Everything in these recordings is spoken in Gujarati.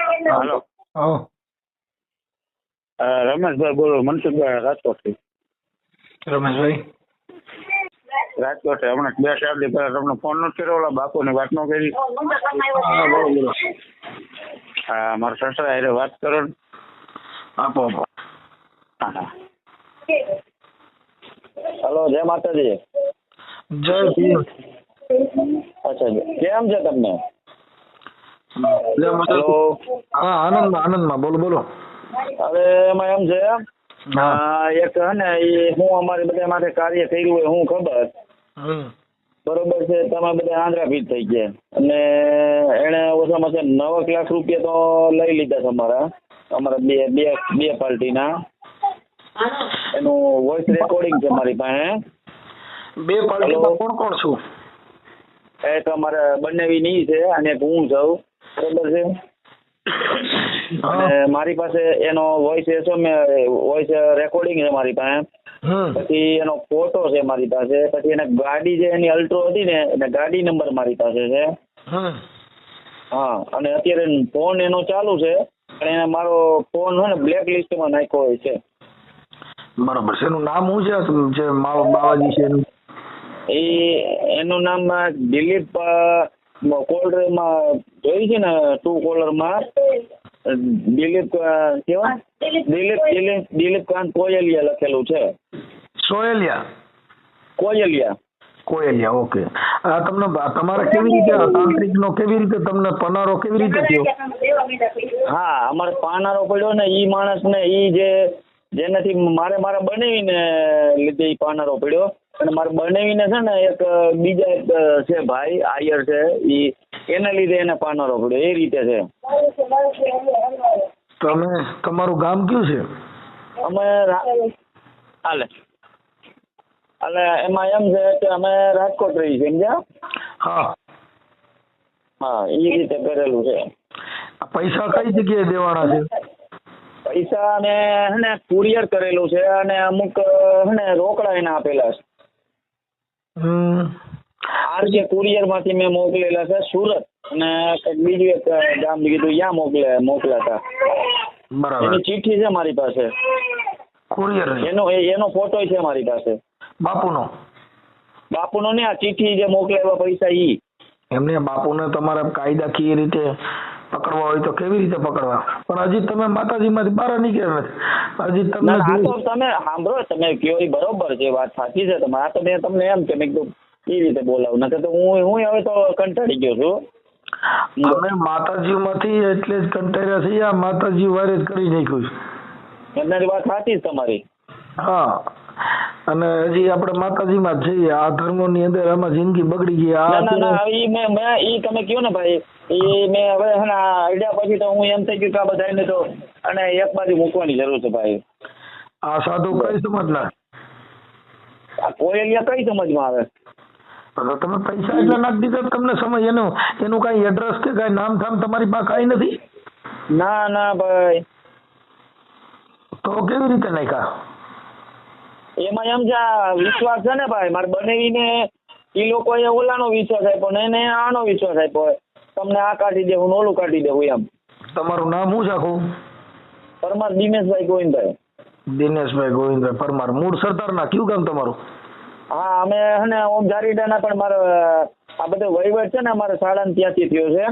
હાલો. હા રમેશભાઈ બોલો, મનસુખભાઈ રાજકોટથી. રમેશભાઈ રાજકોટ હમણાં 2-4 દિવસ પહેલા તમને ફોન નથી કર્યો, ઓલા બાપુની વાત ન કરી? હા બોલો બોલો. હા, મારા સસરા હારે વાત કરો ને. આપો આપો. હા હા. હલો, જય માતાજી. જય ભીમ. અચ્છા, કેમ છે તમને? જય માતાજી. હલો. હા, આનંદમાં આનંદમાં, બોલો બોલો. હવે એમાં એમ છે, એક હે ને એ હું અમારે બધા માટે કાર્ય કર્યું હોય હું ખબર બરોબર છે, તમે બધા આંધ્રાભીત થઈ ગયા અને એને ઓછામાં ઓછા 9 લાખ રૂપિયા તો લઈ લીધા તમારા બે પાર્ટીના. એનું વોઇસ રેકોર્ડિંગ છે મારી પાસે. બે પાર્ટીમાં કોણ કોણ છું? એક અમારે બંનેવી ની છે અને એક હું છું, બરોબર છે. અને મારી પાસે એનો વોઇસ રેકોર્ડિંગ છે મારી પાસે. પછી એનો ફોટો છે મારી પાસે. પછી એને ગાડી જે એની અલ્ટ્રો હતી ને એને ગાડી નંબર મારી પાસે છે. હા, અને અત્યારે ફોન એનો ચાલુ છે પણ એને મારો ફોન છે ને બ્લેક લિસ્ટમાં નાખ્યો હોય છે. બરોબર છે. એનું નામ શું છે જે બાવાજી છે એનું? એનું નામ દિલીપ કોલરમાં જોઈ છે ને, ટુ કોલરમાં દિલીપ કેવા દિલીપ કાંત કોયલિયા લખેલું છે. કોયલિયા, ઓકે. આ તમને તમારે કેવી રીતે તાંત્રિક નો કેવી રીતે તમને પનારો કેવી રીતે થયો? હા, અમારે પાનારો પડ્યો ને ઈ માણસ ને ઈ જેનાથી મારા બનાવીને લીધે ઈ પાનારો પડ્યો. અને મારે બનાવીને છે ને એક બીજા એક છે ભાઈ આયર છે, ઈ એના લીધે એને પાનારો પડ્યો, એ રીતે છે. તમારું ગામ કયું છે? અમે હાલે એટલે એમાં એમ છે કે અમે રાજકોટ રહી છીએ, સમજ્યા? હા હા, એ રીતે કરેલું છે. પૈસા કઈ જગ્યાએ દેવાના છે? પૈસા ને હે કુરિયર કરેલું છે અને અમુક હે રોકડા એને આપેલા છે. આરકે કુરિયર માંથી મેં મોકલેલા છે સુરત, અને બીજું એક ગામ કીધું ત્યાં મોકલાતા. બરાબર. એની ચિઠ્ઠી છે મારી પાસે, કુરિયર એનો ફોટો છે મારી પાસે. બાપુનો ને આ ચિઠ્ઠી જે મોકલેલા પૈસા ઈ. એમને બાપુને તમારે કાયદાકીય રીતે પકડવા હોય તો કેવી રીતે પકડવા? પણ હજી તમે માતાજી માંથી બહાર નીકળ્યા નથી. હજી તમને તમે સાંભળો, તમે કયો એ બરોબર છે, વાત સાચી છે તમારે. આ તો મેં તમને એમ કે મેં કીધું એ રીતે બોલાવું, નકર તો હું હવે તો કંટાળી ગયો છું. અમે માતાજી માંથી એટલે જ કંટાળ્યા છીએ. આ માતાજી વારે જ કરી નાખ્યું છે. એમની વાત સાચી જ તમારી. હા, અને હજી આપણે માતાજી માં જ છીએ. આ ધર્મો ની અંદર આમાં જિંદગી બગડી ગઈ. ઈ તમે કયો ને ભાઈ, એ મેં હવે આઈડિયા પછી તો હું એમ થઈ ગયું કે આ બધાને તો અને એક બાજુ મૂકવાની જરૂર છે ભાઈ. આ સાધુ કઈ સમજના? આ કોયલિયા કઈ સમજમાં આવે? તમે પૈસા એટલા નાખી દીધા તમને સમજ? એનું કઈ એડ્રેસ કે કઈ નામ ઠામ તમારી પાસે કઈ નથી? ના ભાઈ. તો કેવી રીતે નાખ્યા? એમાં એમ છે, વિશ્વાસ છે ને ભાઈ, મારે બનાવીને એ લોકો ઓલાનો વિશ્વાસ આપ્યો ને એને આનો વિશ્વાસ આપ્યો. તમને આ કાઢી દેવું, ઓલું કાઢી દેવું એમ. તમારું નામ શું છે આખું? પરમાર દિનેશભાઈ ગોવિંદભાઈ. દિનેશભાઈ ગોવિંદભાઈ પરમાર. મૂળ સરદારના, કયું ગામ તમારું? હા, અમે હે ને ઓમ જારીડાના, પણ મારો આ બધો વહીવટ છે ને અમારે શાળાને ત્યાંથી થયો છે.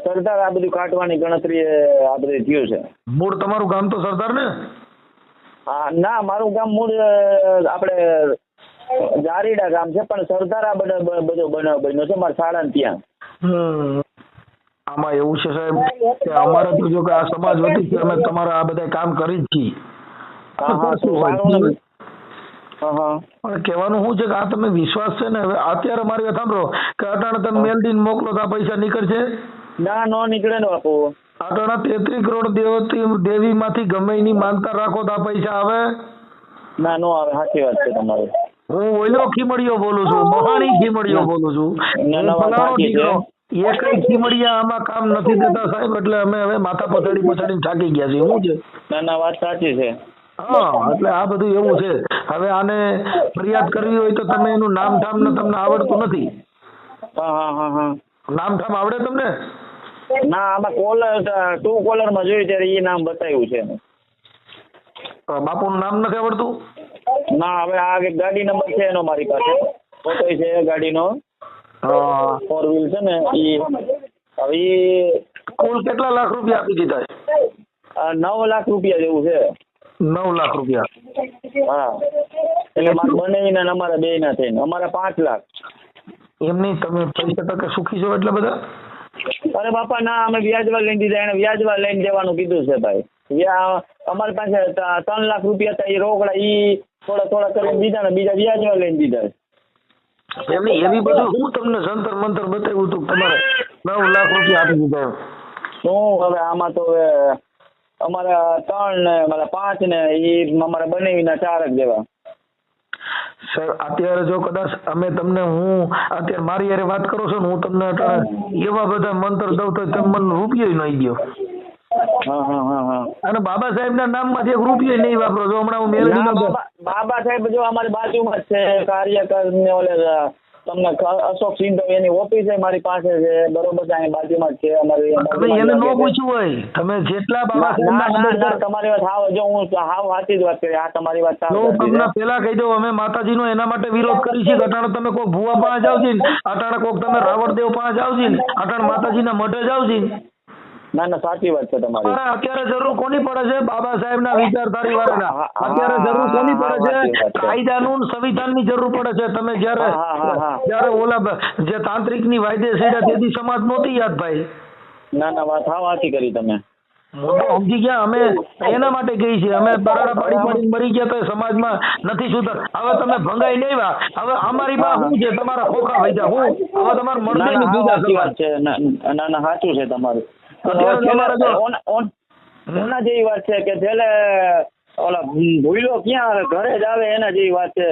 સરદાર આ બધું કાઢવાની ગણતરી આ બધું થયું છે. મૂળ તમારું ગામ તો સરદાર ને? હા, ના, મારું ગામ મૂળ આપણે જારીડા ગામ છે, પણ સરદાર આ બધો બનાવ બન્યો છે મારા શાળાને ત્યાં. આમાં એવું છે સાહેબ કે અમારે તો જો કે આ સમાજ વતી છે, અમે તમારા આ બધા કામ કરી જ છીએ. પણ કહેવાનું શું છે કે આ તમે વિશ્વાસ છે ને, હવે અત્યારે મારી વાત સાંભળો કે અટાણે તમે મેલડીને મોકલો તો આ પૈસા નીકળશે? ના, નો નીકળે ને બાપુ. અટાણા 33 કરોડ દેવી માંથી ગમે એની માનતા રાખો તો આ પૈસા આવે? ના, નો આવે. સાચી વાત છે તમારી. હું ઓલો ખીમડિયો બોલું છું, મહાણી ખીમડિયો બોલું છું. એક ખીમડિયા આમાં કામ નથી દેતા સાહેબ, એટલે અમે હવે માથા પછાડીને થાકી ગયા છીએ. શું છે? ના, વાત સાચી છે. હા, એટલે આ બધું એવું છે. હવે આને ફરિયાદ કરવી હોય તો તમે એનું નામ ઠામ ને તમને આવડતું નથી. હા. નામ ઠામ આવડે તમને? ના આમાં કોલર ટુ કોલરમાં જોયું ત્યારે એ નામ બતાવ્યું છે. બાપુનું નામ નથી આવડતું? ના હવે આ એક ગાડી નંબર છે એનો મારી પાસે, ફોટો છે ગાડીનો, ફોર વ્હીલ છે ને ઈ. હવે ઈ કુલ કેટલા લાખ રૂપિયા આપી દીધા છે? 9 લાખ રૂપિયા જેવું છે. 9 લાખ રૂપિયા? હા, એટલે મારે બનાવીને અમારા બે ના થઈને અમારે 5 લાખ. એમ નહીં, તમે પૈસા ટકે સુખી છો એટલા બધા? અરે બાપા ના, અમે વ્યાજવા લઈને દીધા, એને વ્યાજવા લઈને દેવાનું કીધું છે ભાઈ. અમારી પાસે 3 લાખ રૂપિયા હતા, એ રોકડા ઈ થોડા કરીને દીધા ને બીજા વ્યાજવા લઈને દીધા. એમની એવી બધું હું તમને જંતર મંતર બતાવ્યું હતું તમારે 9 લાખ રૂપિયા આપી દીધા? શું હવે આમાં તો હવે અમારે 3 ને મારા 5 ને એ અમારે બનાવીને 4 જ દેવા. સર અત્યારે જો કદાચ અમે તમને, હું અત્યારે મારી યારે વાત કરો છો ને, હું તમને એવા બધા મંતર દઉં તો તમે મને રૂપિયો નહીં દો. અને બાબા સાહેબ ના નામ માંથી 1 રૂપિયો નહીં વાપરો. જો હમણાં હું મેલડી બાબા સાહેબ જો અમારી બાજુમાં જ છે, કાર્યકર ને ઓલે તમને અશોક સિંધવ એની ઓફિસ મારી પાસે છે, બરોબર છે, અહીં બાજુમાં જ છે અમારી. તમે એને ન પૂછ્યું હોય, તમે જેટલા બાબા સાહેબ તમારી વાત હાવ, જો હું હાવ સાચી જ વાત કરી, આ તમારી વાત સાચી. હું તમને પેલા કહી દઉં, અમે માતાજીનો એના માટે વિરોધ કરી છે. અટાણે તમે કોઈક ભુવા પાસે જાવ છે, અટાણે કોઈક તમે રાવણદેવ પાસે જાવ છે, અટાણે માતાજીના મઢે જાવ છે. ના સાચી વાત છે તમારી. અત્યારે જરૂર કોની પડે છે? બાબા સાહેબ ના વિચારધારી વાળાના. અત્યારે જરૂર કોની પડે છે? કાયદાનું, સંવિધાનની જરૂર પડે છે. તમે જયારે ઓલા જે તાંત્રિક ની વાયદે સીડા તેથી સમાજ નહોતી યાદ ભાઈ. ના વાત હાવ સાચી કરી તમે. સમજી ગયા? અમે એના માટે ગઈ છે. અમે બરાડા પાડી મરી ગયા તો સમાજમાં નથી સુધર. હવે તમે ભંગાઈ લેવા, હવે અમારી પાસે શું છે? તમારા ખોખા વૈજા હું હવે તમારે મળશે ને બીજા સમાજ છે. ના સાચું છે તમારું. એના જેવી વાત છે કે છેલ્લે ઓલા ભૂલો ક્યાં ઘરે જ આવે એના જેવી વાત છે.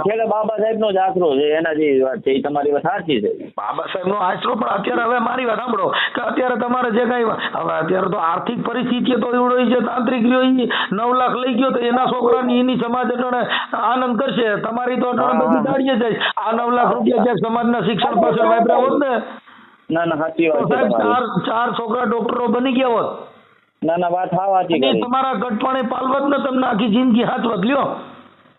છેલ્લે બાબા સાહેબ નો જ આશરો છે, એના જેવી વાત છે. એ તમારી વાત સાચી છે, બાબા સાહેબ નો આશરો. પણ અત્યારે હવે મારી વાત સાંભળો કે અત્યારે તમારે જે કઈ હવે અત્યારે તો આર્થિક પરિસ્થિતિ તો એવડો છે, તાંત્રિક રહ્યો 9 લાખ લઈ ગયો તો એના છોકરાની એની સમાજ આનંદ કરશે. તમારી તો બધી દાડીએ જાય. આ 9 લાખ રૂપિયા ક્યાંક સમાજના શિક્ષણ પાછળ વાપર્યા હોત ને. ના સાચી વાત છે. 4 છોકરા ડોક્ટરો બની ગયા હોત. ના વાત હાવ સાચી કરી. તમારા ગટપણે પાલવત ને તમને આખી જિંદગી હાથવત લ્યો.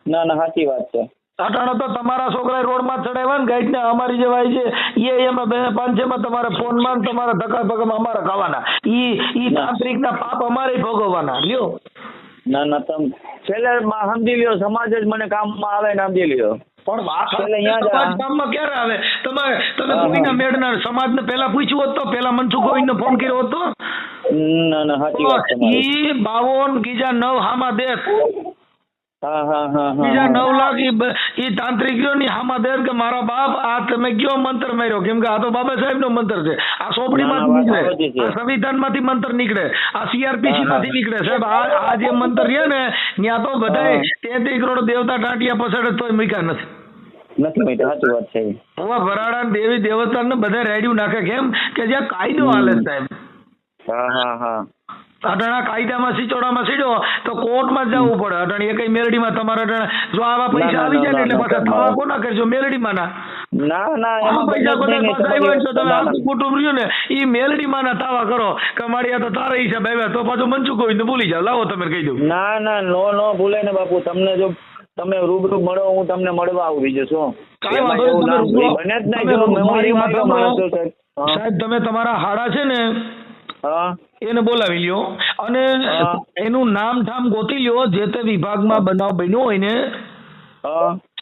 ના સાચી વાત છે. અટાણે તો તમારા છોકરા રોડમાં ચડાવ્યા ને ગાઈડ ને અમારી જેવાય છે એમાં 2-5 માં તમારા ફોનમાં તમારા ધક્કા પગમાં અમારે ખાવાના. ઈ તાંત્રિક ના પાપ અમારે ભોગવવાના લ્યો. ના તમે છેલ્લે સમજી લ્યો, સમાજ જ મને કામમાં આવે ને સમજી લ્યો. પણ કામમાં ક્યારે આવે? તમે કોઈના મેળના સમાજને પેલા પૂછ્યું હોત તો? પેલા મનસુખ ગોવિંદને ફોન કર્યો હોત તો? ના સાચી વાત છે. ઈ 52 બીજા 9 હામાં દેખ. બીજા 9 લાખ ઈ તાંત્રિક ની હામાં દેખ કે મારા બાપ આ તમે કયો મંત્ર માર્યો? કેમ કે આ તો બાબા સાહેબ નો મંત્ર છે. આ સોપડીમાંથી નીકળે, આ સંવિધાન માંથી મંત્ર નીકળે, આ CRPC માંથી નીકળે. સાહેબ આ જે મંત્ર છે ને ત્યાં તો બધા 33 કરોડ દેવતા ટાંટિયા પછાડે તોય મૂક્યા નથી. સાચી વાત છે. ભરાડા દેવી દેવતા ને બધા રેડિયું નાખે. કેમ કે જ્યાં કાયદો હાલે સાહેબ. અટાણા કાયદામાં સિચોડામાં સીડો તો કોર્ટમાં જવું પડે. અટાણી એ કઈ મેલડીમાં તમારે જો આવા પૈસા આવી જાય ને એટલે પાછા થવા કોના કરજો? મેલડીમાં ના પૈસા બધા પકડાઈ તો તમે આખું કુટુંબ રહ્યું ને એ મેલડીમાં ના તાવા કરો કે મારી આ તો તારા હિસાબ આવ્યા તો પાછું મનસુખ ગોવિંદ ભૂલી જાવ. લાવો તમે કહી દઉં. ના નો ભૂલે ને બાપુ. તમને જો તમે રૂબરૂ મળો, હું તમને મળવા આવું. બીજું શું? સાહેબ તમે તમારા હાડા છે ને એને બોલાવી લ્યો અને એનું નામ ઠામ ગોતી લ્યો. જે તે વિભાગમાં બનાવ બન્યો હોય ને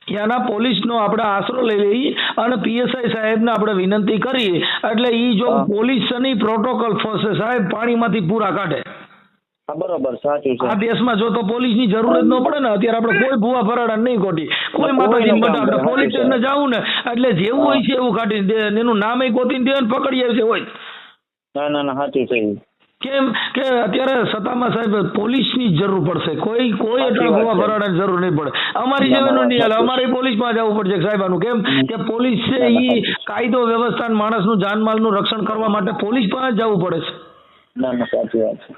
ત્યાંના પોલીસનો આપણે આશરો લઈ લઈ અને PSI સાહેબને આપણે વિનંતી કરી એટલે ઈ જો પોલીસની પ્રોટોકોલ ફોર્સ સાહેબ પાણીમાંથી પૂરા કાઢે. બરોબર, સાચું છે. આ દેશમાં જો તો પોલીસની જરૂર જ ન પડે ને. અત્યારે આપણે કોઈ ભૂવા ફરાડા નહીં ખોટી, કોઈ માતાજી આપણે પોલીસ સ્ટેશને જવું ને એટલે જેવું હોય છે એવું કાઢી દે, એનું નામ ગોતીને દે ને પકડી આવે છે હોય. ના સાચું છે. કેમ કે અત્યારે સત્તામાં સાહેબ પોલીસની જરૂર પડશે. કોઈ એટલે ભૂવા ફરાડાની જરૂર નહીં પડે. અમારી જેવાનું નહીં હાલે. અમારે પોલીસમાં જવું પડશે સાહેબાનું. કેમ કે પોલીસ છે એ કાયદો વ્યવસ્થા માણસનું જાનમાલનું રક્ષણ કરવા માટે પોલીસ પાસે જવું પડે છે. ના સાચી વાત છે.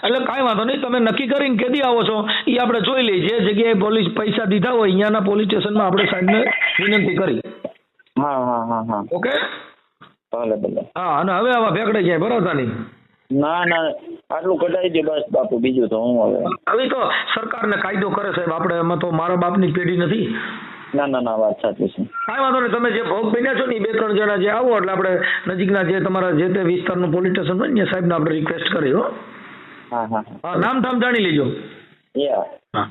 એટલે કાંઈ વાંધો નહીં. તમે નક્કી કરીને કેદી આવો છો એ આપણે જોઈ લઈએ. જે જગ્યાએ પોલીસ પૈસા દીધા હોય અહીંયાના પોલીસ સ્ટેશનમાં આપણે સાહેબને વિનંતી કરી. હા ઓકે. ભલે ભલે. હા, અને હવે આવા ફેકડે ક્યાંય ભરાતા નહીં. ના ના આટલું કઢાઈ દે બસ બાપુ, બીજું તો હું હવે તો સરકારને કાયદો કરે સાહેબ, આપણે એમાં તો મારા બાપની પેઢી નથી. ના ના ના વાત સાચી છે. કાંઈ વાંધો નહીં, તમે જે ભોગ બન્યા છો ને 2-3 જણા જે આવો એટલે આપણે નજીકના જે તમારા જે તે વિસ્તારનું પોલીસ સ્ટેશન હોય ને સાહેબને આપણે રિક્વેસ્ટ કરી. હો હા હા હા, નામ ઠામ જાણી લેજો. યા હા.